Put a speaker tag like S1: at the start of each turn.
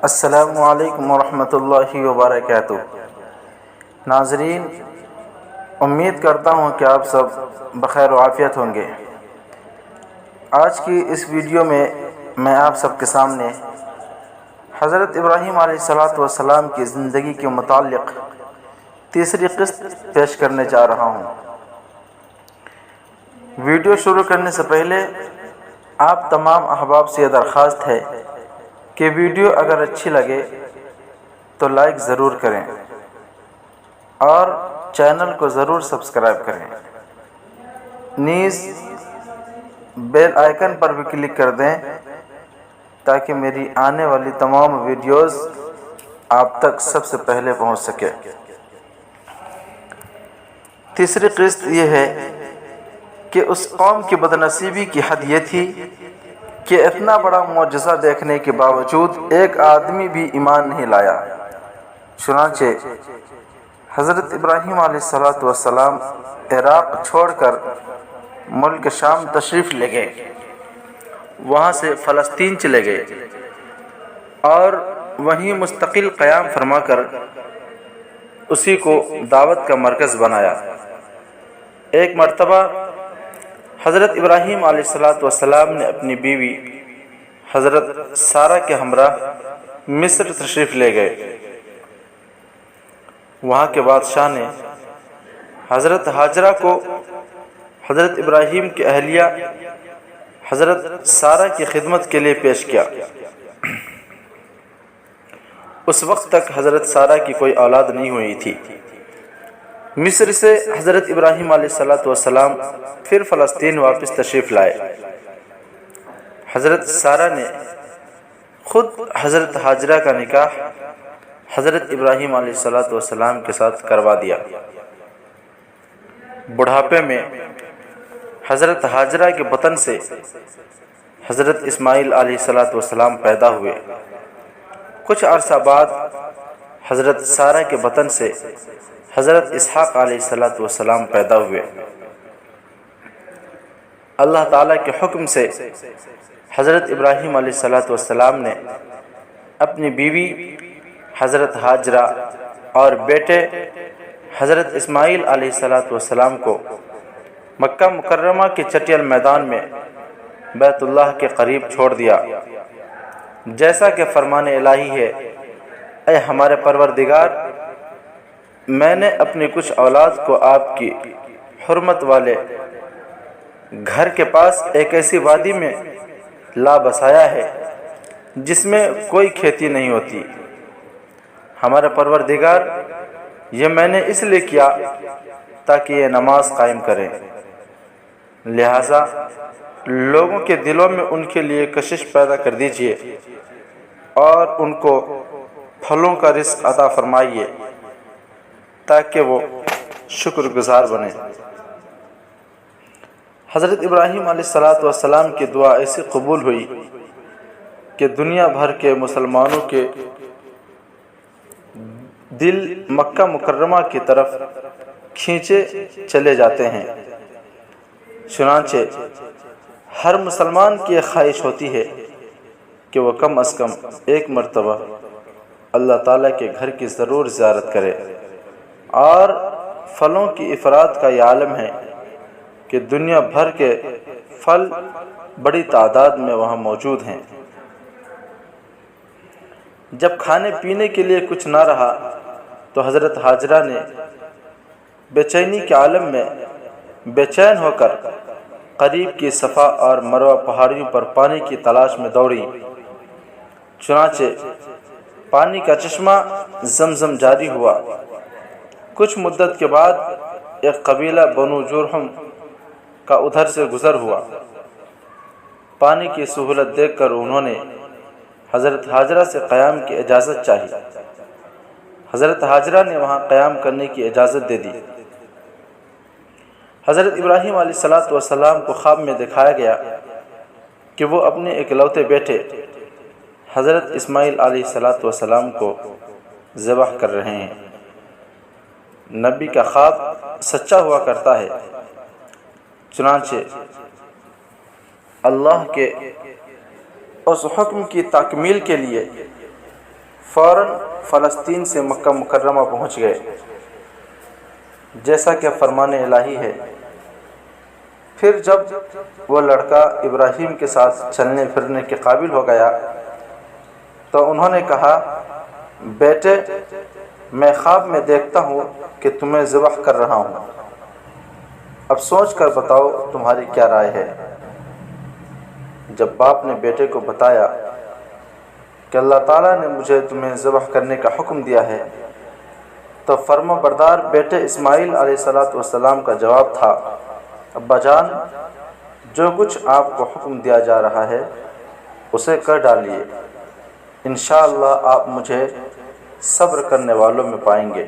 S1: السلام علیکم ورحمۃ اللہ وبرکاتہ۔ ناظرین، امید کرتا ہوں کہ آپ سب بخیر و عافیت ہوں گے۔ آج کی اس ویڈیو میں میں آپ سب کے سامنے حضرت ابراہیم علیہ السلام کی زندگی کے متعلق تیسری قسط پیش کرنے جا رہا ہوں۔ ویڈیو شروع کرنے سے پہلے آپ تمام احباب سے یہ درخواست ہے کہ ویڈیو اگر اچھی لگے تو لائک ضرور کریں اور چینل کو ضرور سبسکرائب کریں، نیز بیل آئیکن پر بھی کلک کر دیں تاکہ میری آنے والی تمام ویڈیوز آپ تک سب سے پہلے پہنچ سکے۔ تیسری قسط یہ ہے کہ اس قوم کی بدنصیبی کی حد یہ تھی کہ اتنا بڑا معجزہ دیکھنے کے باوجود ایک آدمی بھی ایمان نہیں لایا۔ چنانچہ حضرت ابراہیم علیہ السلام عراق چھوڑ کر ملک شام تشریف لے گئے، وہاں سے فلسطین چلے گئے اور وہیں مستقل قیام فرما کر اسی کو دعوت کا مرکز بنایا۔ ایک مرتبہ حضرت ابراہیم علیہ السلام نے اپنی بیوی حضرت سارہ کے ہمراہ مصر تشریف لے گئے۔ وہاں کے بادشاہ نے حضرت ہاجرہ کو حضرت ابراہیم کی اہلیہ حضرت سارہ کی خدمت کے لیے پیش کیا۔ اس وقت تک حضرت سارہ کی کوئی اولاد نہیں ہوئی تھی۔ مصر سے حضرت ابراہیم علیہ السلام پھر فلسطین واپس تشریف لائے۔ حضرت سارہ نے خود حضرت ہاجرہ کا نکاح حضرت ابراہیم علیہ السلام کے ساتھ کروا دیا۔ بڑھاپے میں حضرت ہاجرہ کے بطن سے حضرت اسماعیل علیہ السلام پیدا ہوئے۔ کچھ عرصہ بعد حضرت سارہ کے بطن سے حضرت اسحاق علیہ السلام پیدا ہوئے۔ اللہ تعالیٰ کے حکم سے حضرت ابراہیم علیہ السلام نے اپنی بیوی حضرت ہاجرہ اور بیٹے حضرت اسماعیل علیہ السلام کو مکہ مکرمہ کے چٹیل میدان میں بیت اللہ کے قریب چھوڑ دیا، جیسا کہ فرمان الہی ہے: اے ہمارے پروردگار، میں نے اپنی کچھ اولاد کو آپ کی حرمت والے گھر کے پاس ایک ایسی وادی میں لا بسایا ہے جس میں کوئی کھیتی نہیں ہوتی۔ ہمارے پروردگار، یہ میں نے اس لیے کیا تاکہ یہ نماز قائم کریں، لہٰذا لوگوں کے دلوں میں ان کے لیے کشش پیدا کر دیجیے اور ان کو پھلوں کا رزق عطا فرمائیے تاکہ وہ شکر گزار بنیں۔ حضرت ابراہیم علیہ السلام کی دعا ایسی قبول ہوئی کہ دنیا بھر کے مسلمانوں کے دل مکہ مکرمہ کی طرف کھینچے چلے جاتے ہیں۔ چنانچہ ہر مسلمان کی ایک خواہش ہوتی ہے کہ وہ کم از کم ایک مرتبہ اللہ تعالیٰ کے گھر کی ضرور زیارت کرے، اور پھلوں کی افراد کا یہ عالم ہے کہ دنیا بھر کے پھل بڑی تعداد میں وہاں موجود ہیں۔ جب کھانے پینے کے لیے کچھ نہ رہا تو حضرت ہاجرہ نے بے چینی کے عالم میں بے چین ہو کر قریب کی صفا اور مروہ پہاڑیوں پر پانی کی تلاش میں دوڑی۔ چنانچہ پانی کا چشمہ زمزم جاری ہوا۔ کچھ مدت کے بعد ایک قبیلہ بنو جرہم کا ادھر سے گزر ہوا۔ پانی کی سہولت دیکھ کر انہوں نے حضرت ہاجرہ سے قیام کی اجازت چاہی۔ حضرت ہاجرہ نے وہاں قیام کرنے کی اجازت دے دی۔ حضرت ابراہیم علیہ السلام کو خواب میں دکھایا گیا کہ وہ اپنے اکلوتے بیٹے حضرت اسماعیل علیہ السلام کو ذبح کر رہے ہیں۔ نبی کا خواب سچا ہوا کرتا ہے، چنانچہ اللہ کے اس حکم کی تکمیل کے لیے فوراً فلسطین سے مکہ مکرمہ پہنچ گئے، جیسا کہ فرمان الہی ہے۔ پھر جب وہ لڑکا ابراہیم کے ساتھ چلنے پھرنے کے قابل ہو گیا تو انہوں نے کہا، بیٹے میں خواب میں دیکھتا ہوں کہ تمہیں ذبح کر رہا ہوں، اب سوچ کر بتاؤ تمہاری کیا رائے ہے۔ جب باپ نے بیٹے کو بتایا کہ اللہ تعالیٰ نے مجھے تمہیں ذبح کرنے کا حکم دیا ہے، تو فرما بردار بیٹے اسماعیل علیہ السلام کا جواب تھا، ابا جان جو کچھ آپ کو حکم دیا جا رہا ہے اسے کر ڈالیے، انشاءاللہ آپ مجھے صبر کرنے والوں میں پائیں گے۔